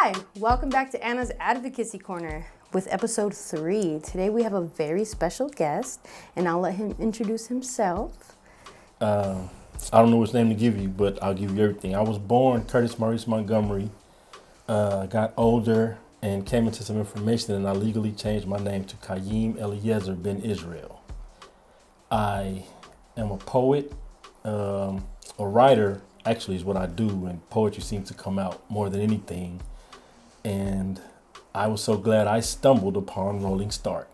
Hi, welcome back to Anna's Advocacy Corner with episode 3. Today we have a very special guest, and I'll let him introduce himself. I don't know which name to give you, but I'll give you everything. I was born Curtis Montgomery, got older and came into some information, and I legally changed my name to Chayyim Israel. I am a poet, a writer, actually is what I do, and poetry seems to come out more than anything. And I was so glad I stumbled upon Rolling Start.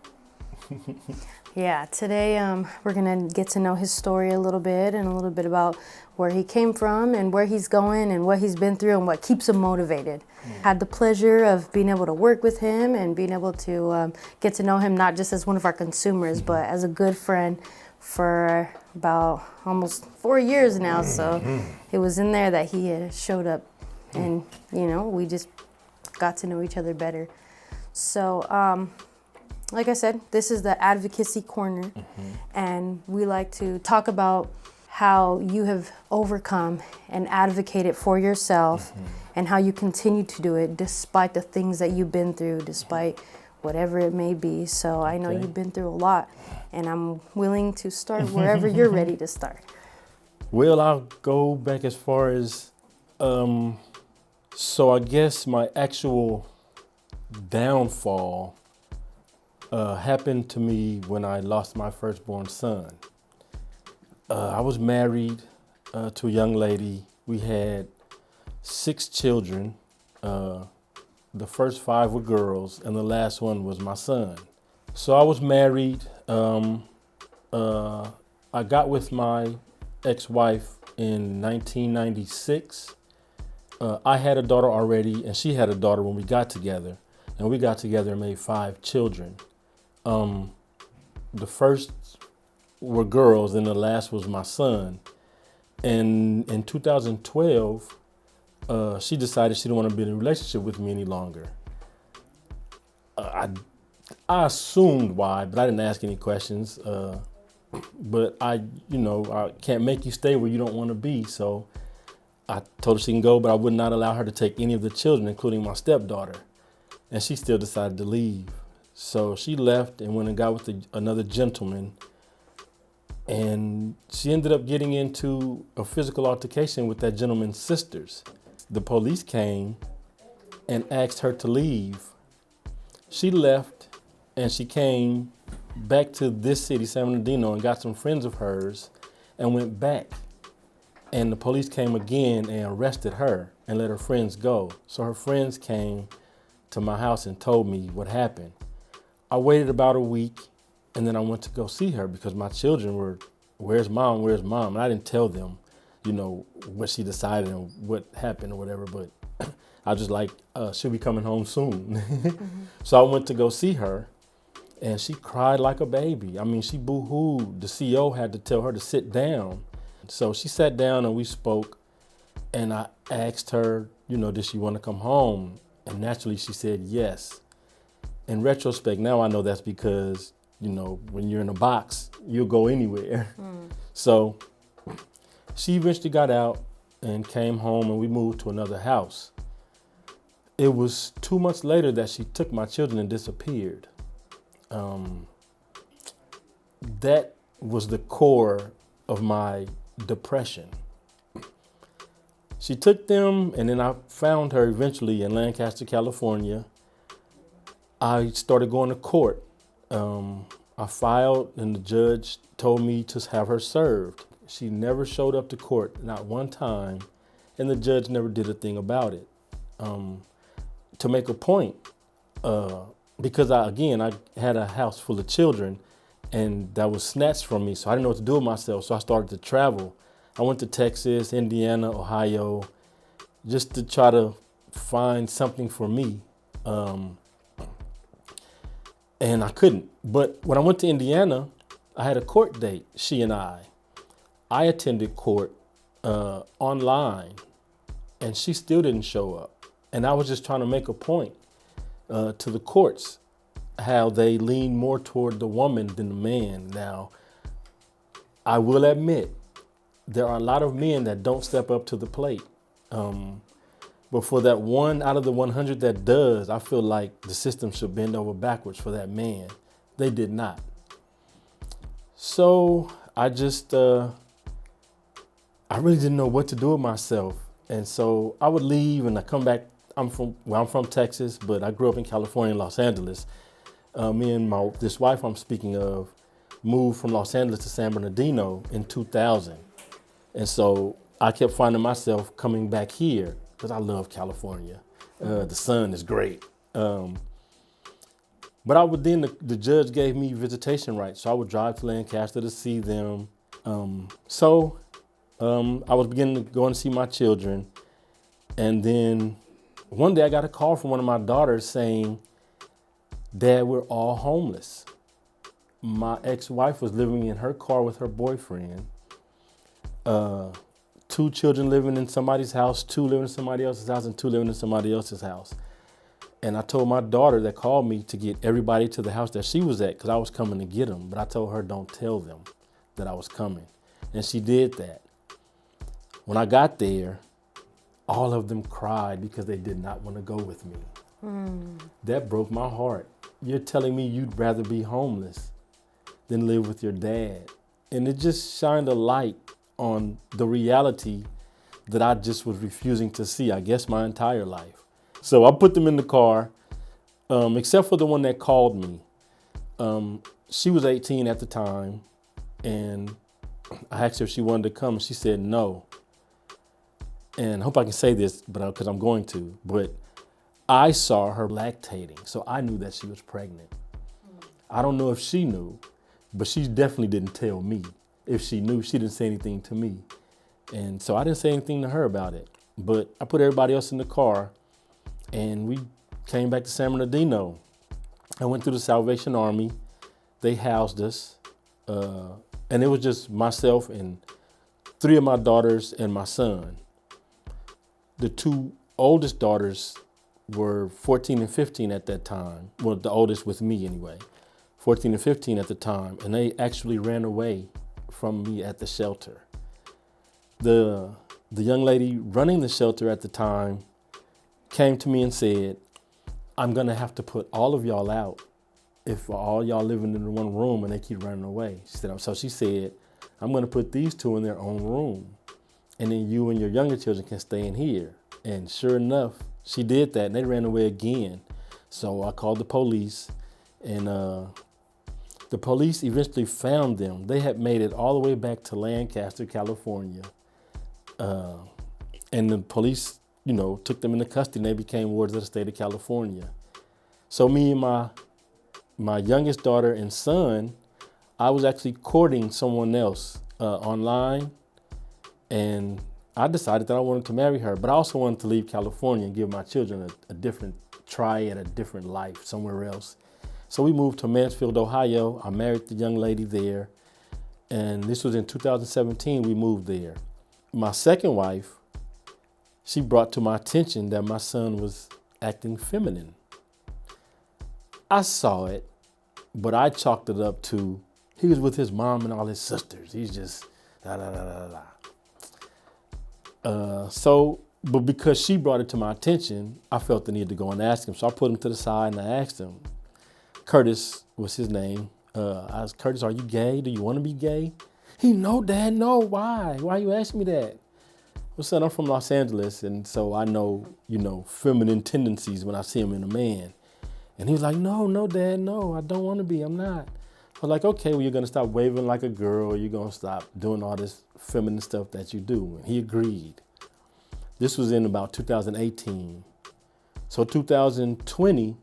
Yeah, today we're going to get to know his story a little bit and a little bit about where he came from and where he's going and what he's been through and what keeps him motivated. Had the pleasure of being able to work with him and being able to get to know him not just as one of our consumers, but as a good friend for about almost 4 years now. So it was in there that he had showed up and, we just got to know each other better. So, like I said, this is the Advocacy Corner, and we like to talk about how you have overcome and advocated for yourself and how you continue to do it despite the things that you've been through, despite whatever it may be. So I know you've been through a lot, and I'm willing to start wherever you're ready to start. Well, I'll go back as far as, so I guess my actual downfall happened to me when I lost my firstborn son. I was married to a young lady. We had 6 children. The first 5 were girls, and the last one was my son. So I was married. I got with my ex-wife in 1996. I had a daughter already, and she had a daughter when we got together. And we got together and made 5 children. The first were girls, and the last was my son. And in 2012, she decided she didn't want to be in a relationship with me any longer. I assumed why, but I didn't ask any questions. But I can't make you stay where you don't want to be. So I told her she can go, but I would not allow her to take any of the children, including my stepdaughter. And she still decided to leave. So she left and went and got with another gentleman. And she ended up getting into a physical altercation with that gentleman's sisters. The police came and asked her to leave. She left and she came back to this city, San Bernardino, and got some friends of hers and went back. And the police came again and arrested her and let her friends go. So her friends came to my house and told me what happened. I waited about a week, and then I went to go see her because my children were, where's mom, where's mom? And I didn't tell them, what she decided and what happened or whatever, but I was just like, she'll be coming home soon. So I went to go see her, and she cried like a baby. I mean, she boo-hooed. The CO had to tell her to sit down. So she sat down and we spoke, and I asked her, did she want to come home? And naturally she said yes. In retrospect, now I know that's because, when you're in a box, you'll go anywhere. So she eventually got out and came home, and we moved to another house. It was 2 months later that she took my children and disappeared. That was the core of my depression. She took them, and then I found her eventually in Lancaster, California. I started going to court. I filed, and the judge told me to have her served. She never showed up to court, not one time, and the judge never did a thing about it. To make a point, because I had a house full of children, and that was snatched from me, so I didn't know what to do with myself, so I started to travel. I went to Texas, Indiana, Ohio, just to try to find something for me. And I couldn't. But when I went to Indiana, I had a court date, she and I. I attended court online, and she still didn't show up. And I was just trying to make a point to the courts, how they lean more toward the woman than the man. Now, I will admit, there are a lot of men that don't step up to the plate. But for that one out of the 100 that does, I feel like the system should bend over backwards for that man. They did not. So I just, I really didn't know what to do with myself. And so I would leave and I come back. I'm from Texas, but I grew up in California, Los Angeles. Me and this wife I'm speaking of moved from Los Angeles to San Bernardino in 2000. And so I kept finding myself coming back here because I love California. The sun is great. But the judge gave me visitation rights. So I would drive to Lancaster to see them. So I was beginning to go and see my children. And then one day I got a call from one of my daughters saying, "Dad, we're all homeless." My ex-wife was living in her car with her boyfriend. 2 children living in somebody's house, 2 living in somebody else's house, and 2 living in somebody else's house. And I told my daughter that called me to get everybody to the house that she was at because I was coming to get them. But I told her, don't tell them that I was coming. And she did that. When I got there, all of them cried because they did not want to go with me. That broke my heart. You're telling me you'd rather be homeless than live with your dad. And it just shined a light on the reality that I just was refusing to see, I guess, my entire life. So I put them in the car, except for the one that called me. She was 18 at the time, and I asked her if she wanted to come. She said no. And I hope I can say this, but because I'm going to. But I saw her lactating, so I knew that she was pregnant. I don't know if she knew, but she definitely didn't tell me. If she knew, she didn't say anything to me. And so I didn't say anything to her about it. But I put everybody else in the car, and we came back to San Bernardino. I went through the Salvation Army. They housed us. And it was just myself and 3 of my daughters and my son. The 2 oldest daughters were 14 and 15 at that time. Well, the oldest with me anyway. 14 and 15 at the time. And they actually ran away from me at the shelter. The young lady running the shelter at the time came to me and said, "I'm going to have to put all of y'all out if all y'all living in one room and they keep running away." She said, "I'm going to put these 2 in their own room, and then you and your younger children can stay in here." And sure enough, she did that, and they ran away again. So I called the police, and the police eventually found them. They had made it all the way back to Lancaster, California. And the police, took them into custody, and they became wards of the state of California. So me and my youngest daughter and son, I was actually courting someone else online, and I decided that I wanted to marry her, but I also wanted to leave California and give my children a different try at a different life somewhere else. So we moved to Mansfield, Ohio. I married the young lady there, and this was in 2017 we moved there. My second wife, she brought to my attention that my son was acting feminine. I saw it, but I chalked it up to he was with his mom and all his sisters. He's just da da da da da. But because she brought it to my attention, I felt the need to go and ask him. So I put him to the side and I asked him. Curtis was his name. I asked, "Curtis, are you gay? Do you want to be gay?" He, "No, Dad, no. Why? Why you ask me that?" Well, son, I'm from Los Angeles, and so I know, feminine tendencies when I see him in a man. And he was like, no, Dad, no, I don't want to be. I'm not. I was like, okay, well, you're going to stop waving like a girl. You're going to stop doing all this feminine stuff that you do. And he agreed. This was in about 2018. So 2020,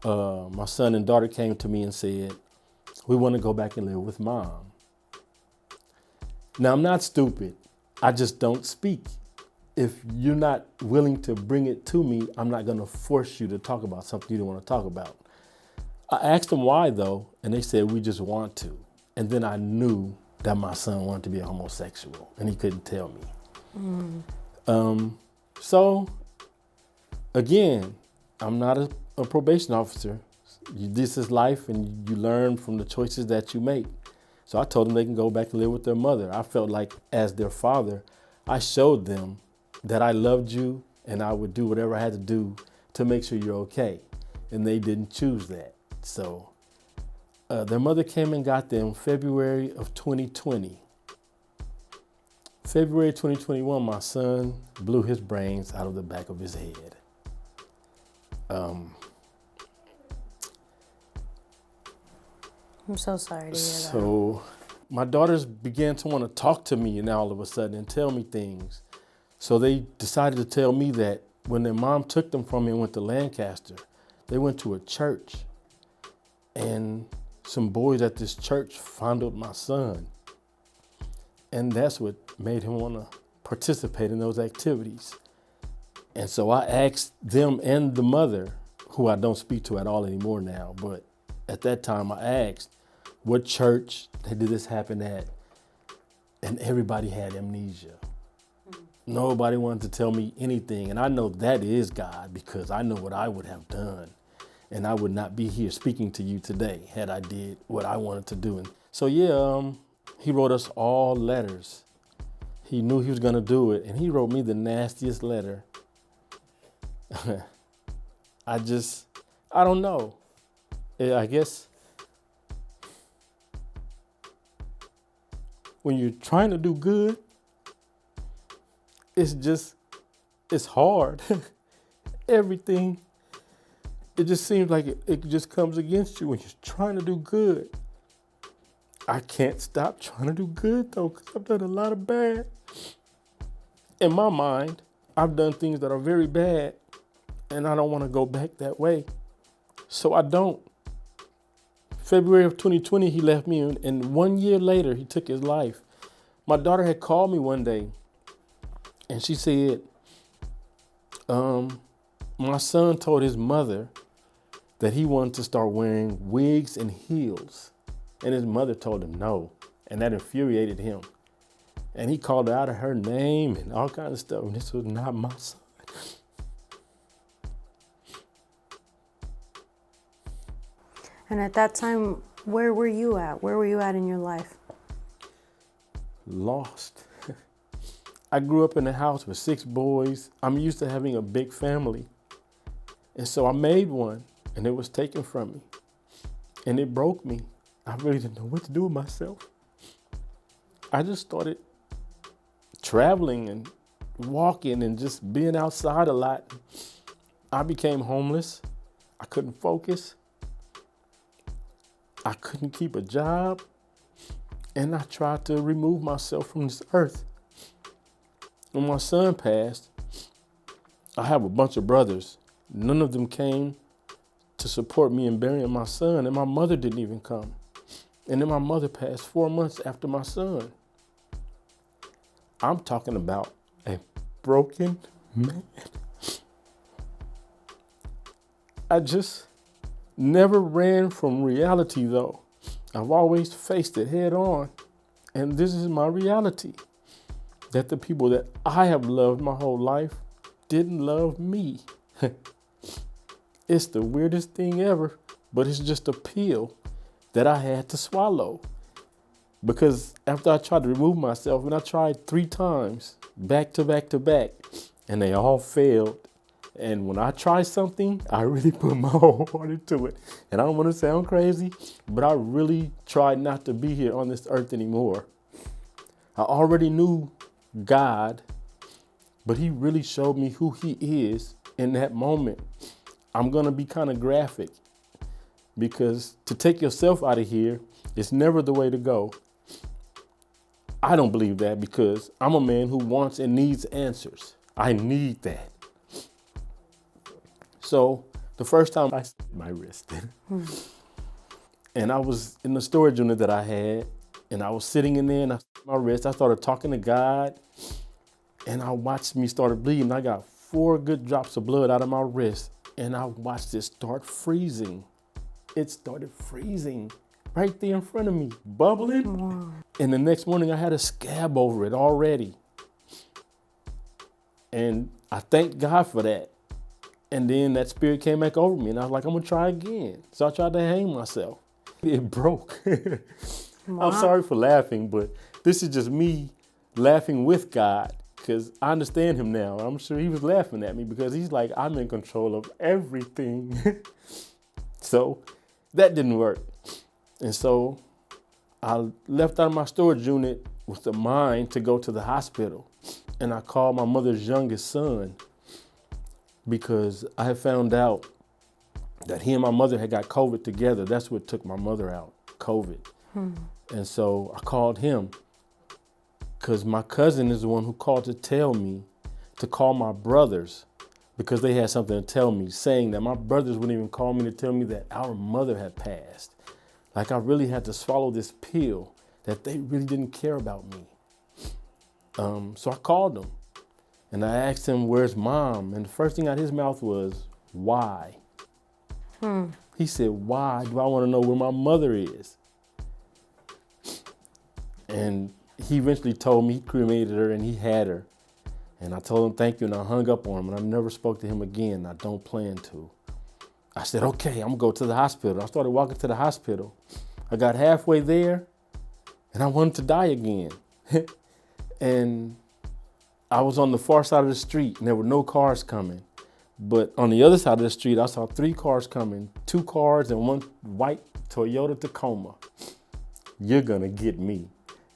my son and daughter came to me and said, "We want to go back and live with Mom." Now, I'm not stupid. I just don't speak. If you're not willing to bring it to me, I'm not going to force you to talk about something you don't want to talk about. I asked them why, though, and they said, "We just want to." And then I knew that my son wanted to be a homosexual, and he couldn't tell me. So, again, I'm not a probation officer. This is life, and you learn from the choices that you make. So I told them they can go back and live with their mother. I felt like as their father, I showed them that I loved you and I would do whatever I had to do to make sure you're okay. And they didn't choose that. So their mother came and got them February of 2020. February 2021, my son blew his brains out of the back of his head. I'm so sorry to hear that. So my daughters began to want to talk to me and all of a sudden and tell me things. So they decided to tell me that when their mom took them from me and went to Lancaster, they went to a church and some boys at this church fondled my son. And that's what made him want to participate in those activities. And so I asked them and the mother, who I don't speak to at all anymore now, but at that time I asked, what church did this happen at? And everybody had amnesia. Nobody wanted to tell me anything. And I know that is God because I know what I would have done. And I would not be here speaking to you today had I did what I wanted to do. And so, he wrote us all letters. He knew he was going to do it. And he wrote me the nastiest letter. I don't know. I guess when you're trying to do good, it's hard. Everything, it just seems like it just comes against you when you're trying to do good. I can't stop trying to do good though, because I've done a lot of bad. In my mind, I've done things that are very bad, and I don't want to go back that way. So I don't. February of 2020, he left me, and 1 year later, he took his life. My daughter had called me one day, and she said, my son told his mother that he wanted to start wearing wigs and heels, and his mother told him no, and that infuriated him. And he called her out of her name and all kinds of stuff, and this was not my son. And at that time, where were you at? Where were you at in your life? Lost. I grew up in a house with 6 boys. I'm used to having a big family. And so I made one, and it was taken from me. And it broke me. I really didn't know what to do with myself. I just started traveling and walking and just being outside a lot. I became homeless. I couldn't focus. I couldn't keep a job, and I tried to remove myself from this earth. When my son passed, I have a bunch of brothers. None of them came to support me in burying my son, and my mother didn't even come. And then my mother passed 4 months after my son. I'm talking about a broken man. I just never ran from reality, though. I've always faced it head on. And this is my reality, that the people that I have loved my whole life didn't love me. It's the weirdest thing ever, but it's just a pill that I had to swallow. Because after I tried to remove myself, and I tried 3 times, back to back to back, and they all failed. And when I try something, I really put my whole heart into it. And I don't want to sound crazy, but I really tried not to be here on this earth anymore. I already knew God, but he really showed me who he is in that moment. I'm going to be kind of graphic, because to take yourself out of here is never the way to go. I don't believe that, because I'm a man who wants and needs answers. I need that. So the first time I slit my wrist, and I was in the storage unit that I had, and I was sitting in there and I slit my wrist. I started talking to God, and I watched me start bleeding. I got 4 good drops of blood out of my wrist, and I watched it start freezing. It started freezing right there in front of me, bubbling. Wow. And the next morning I had a scab over it already. And I thank God for that. And then that spirit came back over me, and I was like, I'm gonna try again. So I tried to hang myself. It broke. Wow. I'm sorry for laughing, but this is just me laughing with God, because I understand him now. I'm sure he was laughing at me because he's like, I'm in control of everything. So that didn't work. And so I left out of my storage unit with the mind to go to the hospital. And I called my mother's youngest son because I had found out that he and my mother had got COVID together. That's what took my mother out, COVID. And so I called him because my cousin is the one who called to tell me to call my brothers because they had something to tell me, saying that my brothers wouldn't even call me to tell me that our mother had passed. Like I really had to swallow this pill that they really didn't care about me. So I called him and I asked him, where's mom? And the first thing out of his mouth was, why? He said, why do I want to know where my mother is? And he eventually told me he cremated her and he had her. And I told him thank you and I hung up on him and I never spoke to him again. I don't plan to. I said, okay, I'm gonna go to the hospital. I started walking to the hospital. I got halfway there and I wanted to die again. And I was on the far side of the street and there were no cars coming. But on the other side of the street, I saw 3 cars coming, 2 cars and 1 white Toyota Tacoma. You're gonna get me,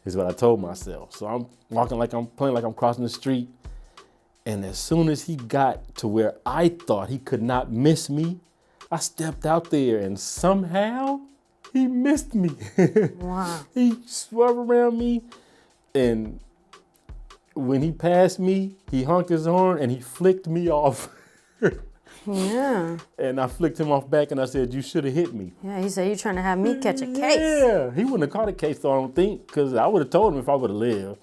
is what I told myself. So I'm walking like I'm playing like I'm crossing the street. And as soon as he got to where I thought he could not miss me, I stepped out there and somehow he missed me. Wow. He swerved around me and when he passed me, he honked his horn and he flicked me off. Yeah. And I flicked him off back and I said, you should have hit me. Yeah, he said, you're trying to have me catch a case. Yeah, he wouldn't have caught a case, though, I don't think, because I would have told him if I would have lived.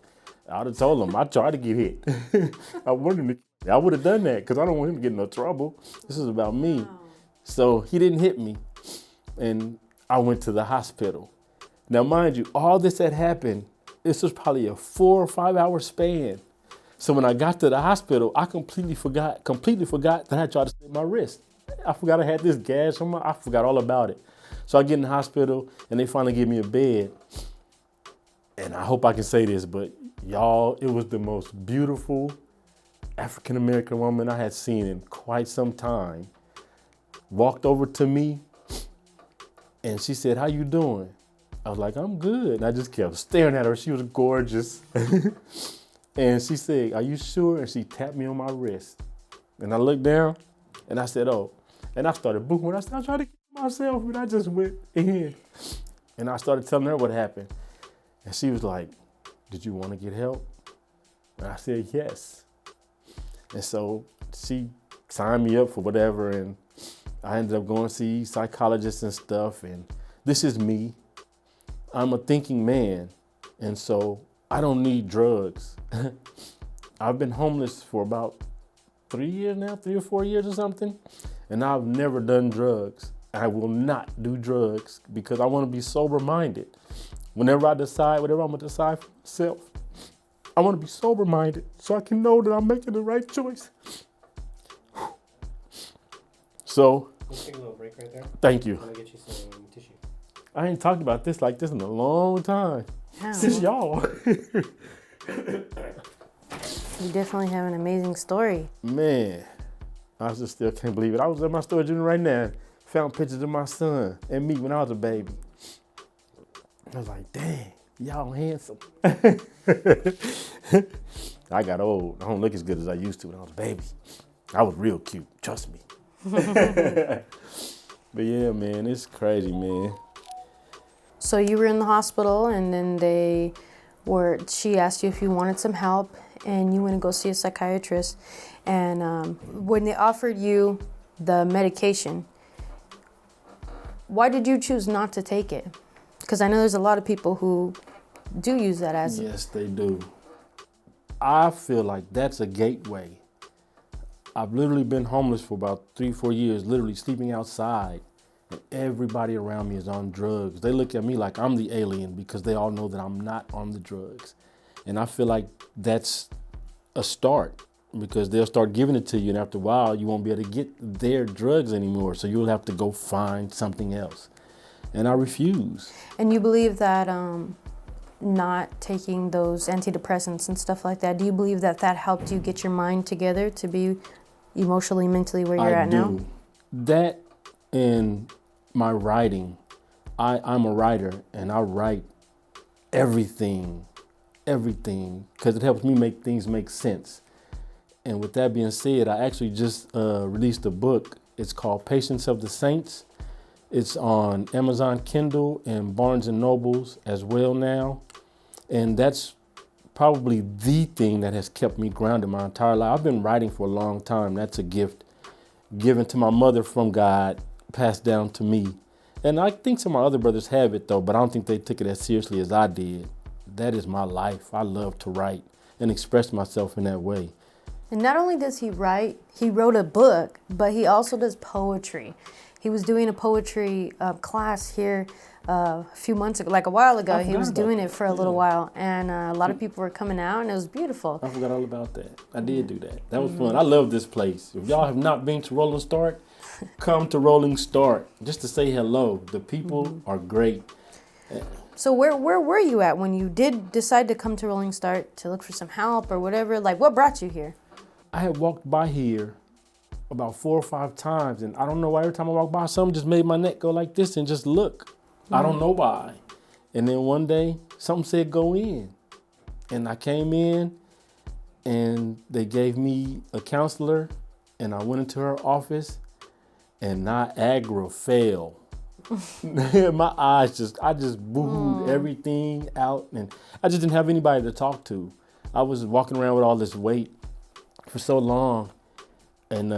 I would have told him I tried to get hit. I would have done that because I don't want him to get in no trouble. This is about me. So he didn't hit me. And I went to the hospital. Now, mind you, all this had happened. This was probably a 4 or 5 hour span. So when I got to the hospital, I completely forgot that I tried to slit my wrist. I forgot I had this gash on I forgot all about it. So I get in the hospital and they finally give me a bed. And I hope I can say this, but y'all, it was the most beautiful African-American woman I had seen in quite some time. Walked over to me and she said, how you doing? I was like, I'm good. And I just kept staring at her. She was gorgeous. And she said, are you sure? And she tapped me on my wrist. And I looked down and I said, oh. And I started booing. I tried to kill myself, but I just went in. And I started telling her what happened. And she was like, did you want to get help? And I said, yes. And so she signed me up for whatever. And I ended up going to see psychologists and stuff. And this is me. I'm a thinking man. And so I don't need drugs. I've been homeless for about 3 years now, 3 or 4 years or something. And I've never done drugs. I will not do drugs because I want to be sober-minded. Whenever I decide, whatever I'm going to decide for myself, I want to be sober-minded so I can know that I'm making the right choice. So, Let's take a little break right there. Thank you. I'm going to get you some tissue. I ain't talked about this like this in a long time. Yeah, Since y'all. You definitely have an amazing story. Man, I just still can't believe it. I was at my storage unit right now, found pictures of my son and me when I was a baby. I was like, dang, y'all handsome. I got old. I don't look as good as I used to when I was a baby. I was real cute, trust me. But yeah, man, it's crazy, man. So you were in the hospital and then she asked you if you wanted some help and you went to go see a psychiatrist. And when they offered you the medication, why did you choose not to take it? Because I know there's a lot of people who do use that as... Yes, they do. I feel like that's a gateway. I've literally been homeless for about 3-4 years, literally sleeping outside. And everybody around me is on drugs. They look at me like I'm the alien because they all know that I'm not on the drugs. And I feel like that's a start because they'll start giving it to you. And after a while, you won't be able to get their drugs anymore. So you'll have to go find something else. And I refuse. And you believe that not taking those antidepressants and stuff like that, do you believe that that helped you get your mind together to be emotionally, mentally where you're at now? That and my writing. I'm a writer, and I write everything, because it helps me make things make sense. And with that being said, I actually just released a book. It's called Patience of the Saints. It's on Amazon Kindle and Barnes and Nobles as well now. And that's probably the thing that has kept me grounded my entire life. I've been writing for a long time. That's a gift given to my mother from God, passed down to me. And I think some of my other brothers have it though, but I don't think they took it as seriously as I did. That is my life. I love to write and express myself in that way. And not only does he write, he wrote a book, but he also does poetry. He was doing a poetry class here a few months ago, like a while ago. He was doing it for a little while, and a lot of people were coming out, and it was beautiful. I forgot all about that. I did do that. That was fun. I love this place. If y'all have not been to Rolling Start, come to Rolling Start just to say hello. The people are great. So where were you at when you did decide to come to Rolling Start to look for some help or whatever? Like, what brought you here? I had walked by here about 4 or 5 times, and I don't know why every time I walk by, something just made my neck go like this and just look. I don't know why. And then one day, something said go in. And I came in, and they gave me a counselor, and I went into her office, and Niagara fell. My eyes I just booed everything out, and I just didn't have anybody to talk to. I was walking around with all this weight for so long, and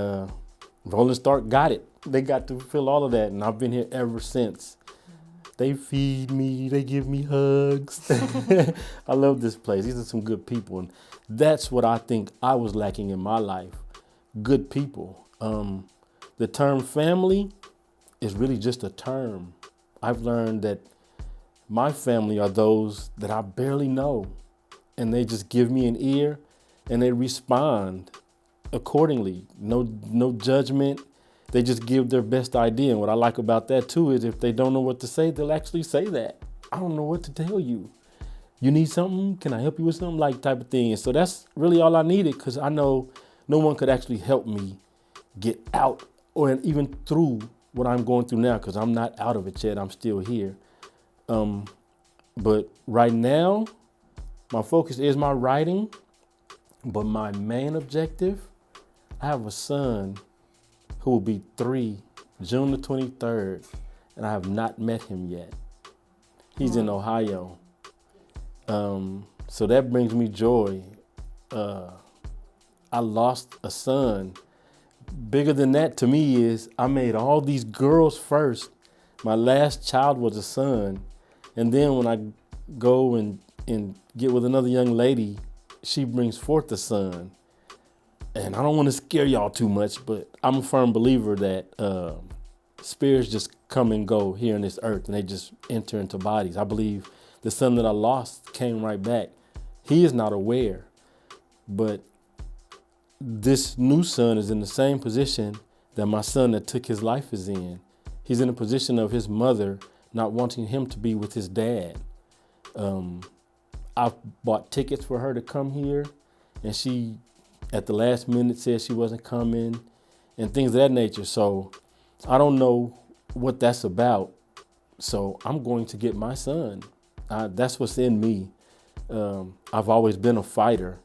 Rolling Start got it. They got to feel all of that, and I've been here ever since. They feed me, they give me hugs. I love this place. These are some good people, and that's what I think I was lacking in my life. Good people. The term family is really just a term. I've learned that my family are those that I barely know, and they just give me an ear and they respond accordingly. No judgment. They just give their best idea. And what I like about that too is if they don't know what to say, they'll actually say that. I don't know what to tell you. You need something? Can I help you with something? Like type of thing. And so that's really all I needed, because I know no one could actually help me get out or even through what I'm going through now, because I'm not out of it yet. I'm still here. But right now, my focus is my writing. But my main objective, I have a son who will be 3, June the 23rd, and I have not met him yet. He's in Ohio. So that brings me joy. I lost a son. Bigger than that to me is I made all these girls first. My last child was a son. And then when I go and get with another young lady, she brings forth a son. And I don't want to scare y'all too much, but I'm a firm believer that spirits just come and go here on this earth, and they just enter into bodies. I believe the son that I lost came right back. He is not aware, but this new son is in the same position that my son that took his life is in. He's in a position of his mother not wanting him to be with his dad. I bought tickets for her to come here, and she, at the last minute, said she wasn't coming and things of that nature. So I don't know what that's about. So I'm going to get my son. That's what's in me. I've always been a fighter,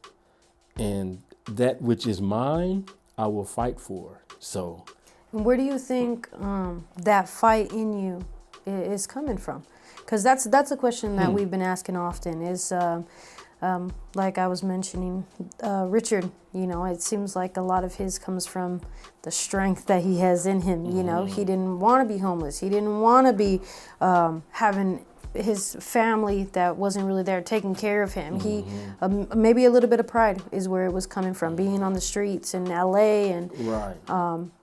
and that which is mine, I will fight for. So, and where do you think that fight in you is coming from? Because that's a question that we've been asking often. Is like I was mentioning, Richard. You know, it seems like a lot of his comes from the strength that he has in him. You know, he didn't want to be homeless. He didn't want to be having his family that wasn't really there taking care of him. He maybe a little bit of pride is where it was coming from, being on the streets in LA,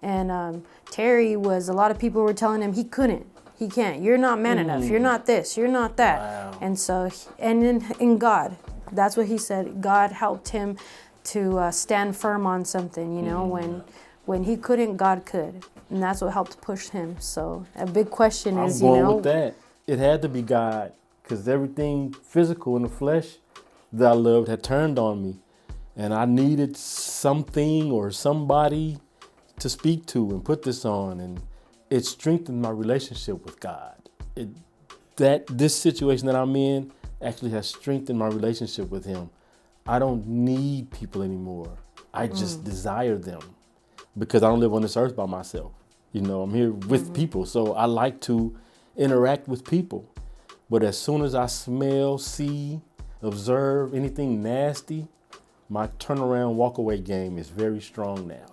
and Terry was, a lot of people were telling him he can't, you're not man enough, you're not this, you're not that. Wow. And so, and in God, that's what he said, God helped him to stand firm on something, you know, when he couldn't, God could, and that's what helped push him. So a big question is, I'm going with that. It had to be God. because everything physical in the flesh that I loved had turned on me. And I needed something or somebody to speak to and put this on. And it strengthened my relationship with God. This situation that I'm in actually has strengthened my relationship with him. I don't need people anymore. I just desire them because I don't live on this earth by myself. You know, I'm here with people. So I like to interact with people. But as soon as I smell, see, observe anything nasty, my turnaround walk away game is very strong now.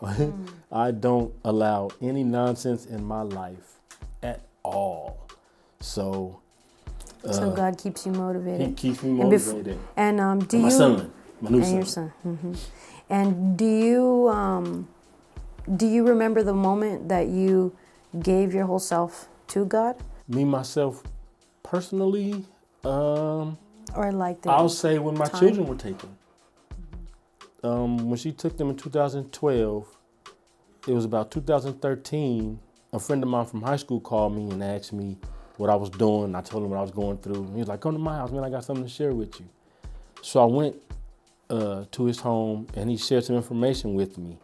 I don't allow any nonsense in my life at all. So God keeps you motivated. He keeps me motivated. And do my you son, my new and son. your son? And do you remember the moment that you gave your whole self to God? Me myself personally, Or like the I'll say when my time? children were taken. When she took them in 2012, it was about 2013. A friend of mine from high school called me and asked me what I was doing. I told him what I was going through. He was like, "Come to my house, man. I got something to share with you." So I went to his home and he shared some information with me.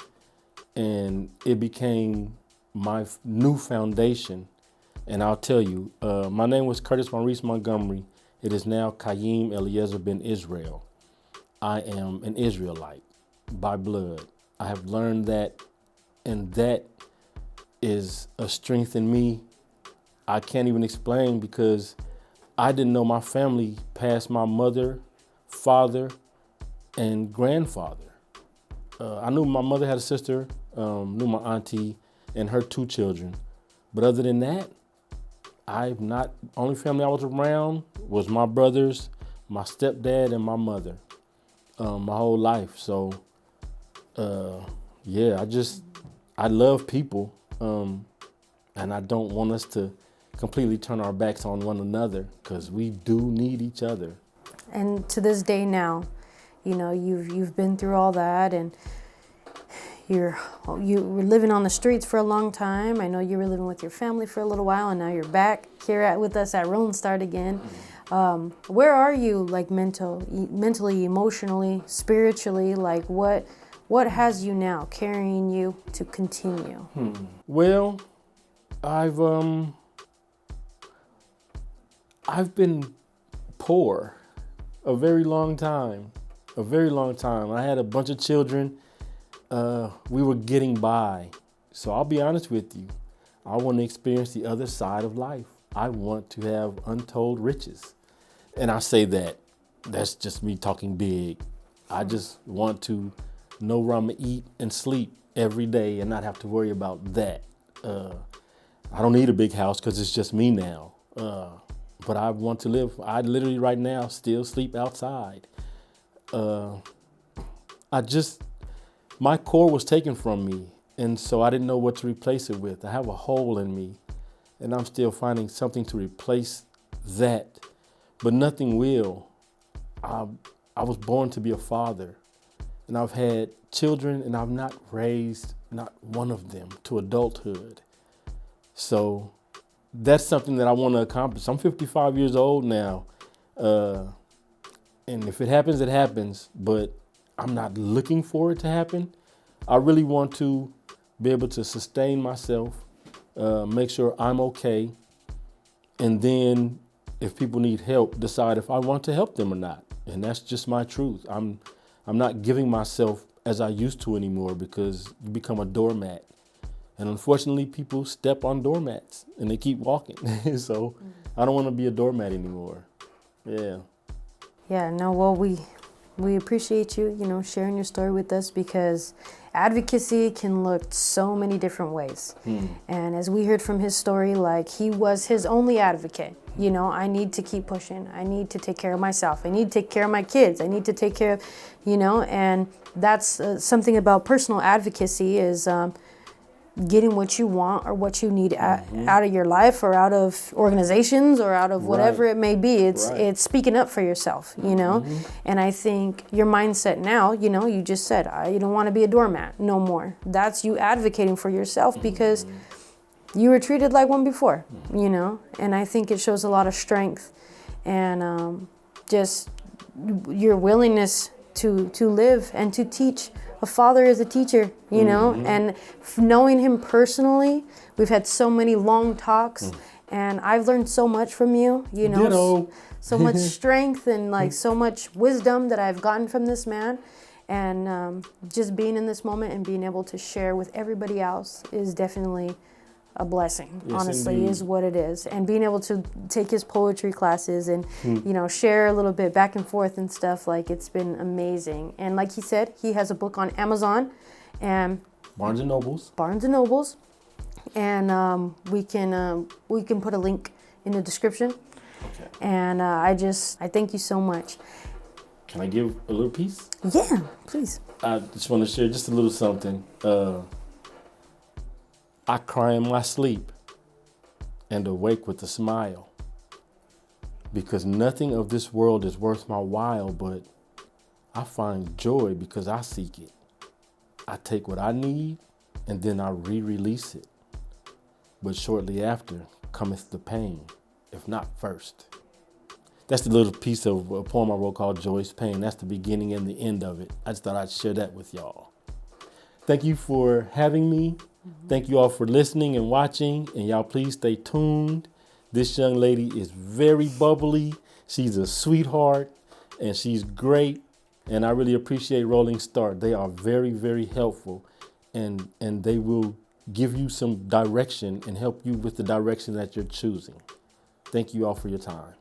And it became my new foundation. And I'll tell you, my name was Curtis Montgomery. It is now Chayyim Israel. I am an Israelite by blood. I have learned that, and that is a strength in me I can't even explain because I didn't know my family past my mother, father, and grandfather. I knew my mother had a sister, knew my auntie and her 2 children. But other than that, only family I was around was my brothers, my stepdad, and my mother, my whole life. So, I love people, and I don't want us to completely turn our backs on one another because we do need each other. And to this day now, you know, you've been through all that, and you were living on the streets for a long time. I know you were living with your family for a little while, and now you're back here with us at Rolling Start again. Where are you, like mentally, emotionally, spiritually? Like what has you now carrying you to continue? Well, I've been poor a very long time. I had a bunch of children. We were getting by. So I'll be honest with you. I want to experience the other side of life. I want to have untold riches. And I say that's just me talking big. I just want to know where I'm going to eat and sleep every day and not have to worry about that. I don't need a big house because it's just me now. But I want to live. I literally right now still sleep outside. My core was taken from me, and so I didn't know what to replace it with. I have a hole in me, and I'm still finding something to replace that, but nothing will. I was born to be a father, and I've had children, and I've not raised not one of them to adulthood. So that's something that I want to accomplish. I'm 55 years old now, and if it happens, it happens, but I'm not looking for it to happen. I really want to be able to sustain myself, make sure I'm okay, and then if people need help, decide if I want to help them or not. And that's just my truth. I'm not giving myself as I used to anymore because you become a doormat. And unfortunately, people step on doormats and they keep walking. So I don't want to be a doormat anymore. Yeah. Yeah, no, well, we appreciate you, sharing your story with us because advocacy can look so many different ways. And as we heard from his story, like he was his only advocate. I need to keep pushing. I need to take care of myself. I need to take care of my kids. I need to take care of, and that's something about personal advocacy is getting what you want or what you need out of your life or out of organizations or out of whatever it may be. It's speaking up for yourself, And I think your mindset now, you just said, you don't want to be a doormat no more. That's you advocating for yourself because you were treated like one before, And I think it shows a lot of strength and just your willingness to live and to teach. A father is a teacher, you know, and knowing him personally, we've had so many long talks, and I've learned so much from you, you know. Ditto. So much strength and like so much wisdom that I've gotten from this man, and just being in this moment and being able to share with everybody else is definitely a blessing. Yes, honestly, indeed. is what it is. And being able to take his poetry classes and you know, share a little bit back and forth and stuff, like, it's been amazing. And like he said, he has a book on Amazon and Barnes and Nobles. And we can put a link in the description. Okay. And I thank you so much. Can I give a little piece? Yeah, please. I just want to share just a little something. I cry in my sleep and awake with a smile, because nothing of this world is worth my while, but I find joy because I seek it. I take what I need and then I re-release it. But shortly after cometh the pain, if not first. That's the little piece of a poem I wrote called Joy's Pain. That's the beginning and the end of it. I just thought I'd share that with y'all. Thank you for having me. Thank you all for listening and watching. And y'all please stay tuned. This young lady is very bubbly. She's a sweetheart and she's great. And I really appreciate Rolling Start. They are very, very helpful. And they will give you some direction and help you with the direction that you're choosing. Thank you all for your time.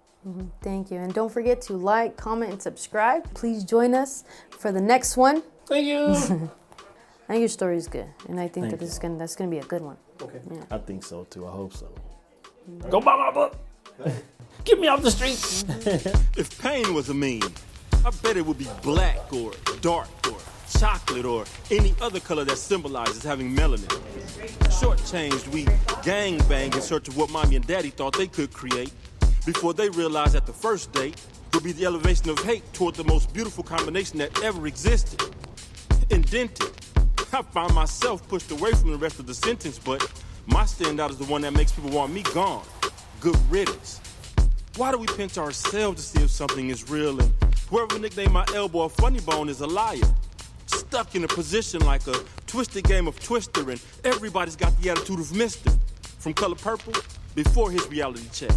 Thank you. And don't forget to like, comment, and subscribe. Please join us for the next one. Thank you. I think your story is good, and I think Thank that's gonna be a good one. Okay. Yeah. I think so too. I hope so. Go buy my book. Get me off the streets. If pain was a meme, I bet it would be black or dark or chocolate or any other color that symbolizes having melanin. Shortchanged, we gangbang in search of what mommy and daddy thought they could create before they realized that the first date would be the elevation of hate toward the most beautiful combination that ever existed. Indented. I find myself pushed away from the rest of the sentence, but my standout is the one that makes people want me gone. Good riddance. Why do we pinch ourselves to see if something is real, and whoever nicknamed my elbow a funny bone is a liar? Stuck in a position like a twisted game of Twister, and everybody's got the attitude of Mister from Color Purple before his reality check.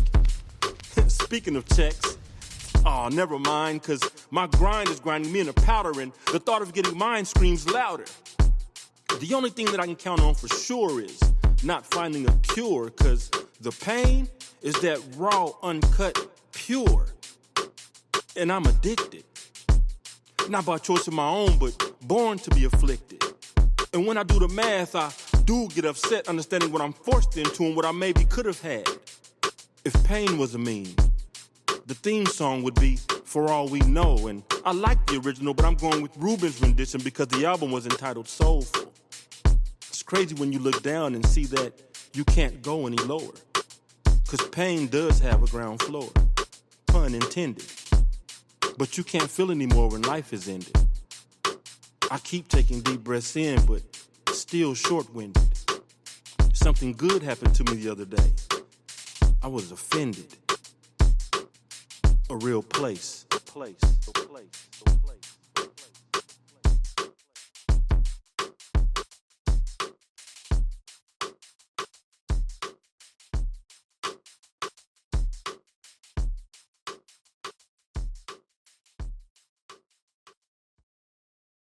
Speaking of checks, never mind, cause my grind is grinding me in a powder, and the thought of getting mine screams louder. The only thing that I can count on for sure is not finding a cure, cause the pain is that raw, uncut, pure. And I'm addicted. Not by choice of my own, but born to be afflicted. And when I do the math, I do get upset understanding what I'm forced into and what I maybe could have had. If pain was a meme, the theme song would be For All We Know. And I like the original, but I'm going with Ruben's rendition because the album was entitled Soulful. It's crazy when you look down and see that you can't go any lower. Cause pain does have a ground floor, pun intended. But you can't feel anymore when life is ended. I keep taking deep breaths in, but still short-winded. Something good happened to me the other day. I was offended. A real place. A place.